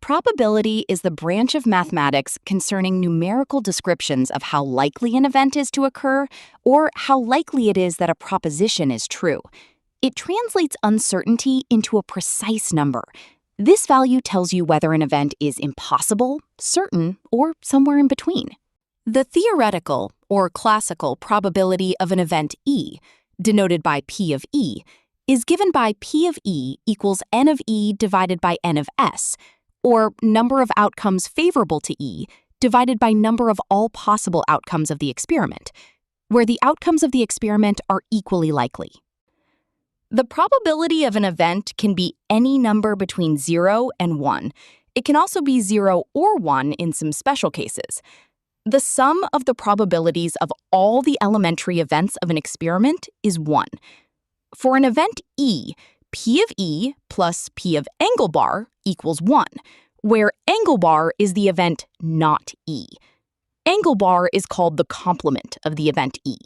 Probability is the branch of mathematics concerning numerical descriptions of how likely an event is to occur or how likely it is that a proposition is true. It translates uncertainty into a precise number. This value tells you whether an event is impossible, certain, or somewhere in between. The theoretical or classical probability of an event E, denoted by P of E, is given by P of E equals N of E divided by N of S, or number of outcomes favorable to E divided by number of all possible outcomes of the experiment, where the outcomes of the experiment are equally likely. The probability of an event can be any number between 0 and 1. It can also be 0 or 1 in some special cases. The sum of the probabilities of all the elementary events of an experiment is 1. For an event E, P of E plus P of angle bar equals 1, where angle bar is the event not E. Angle bar is called the complement of the event E.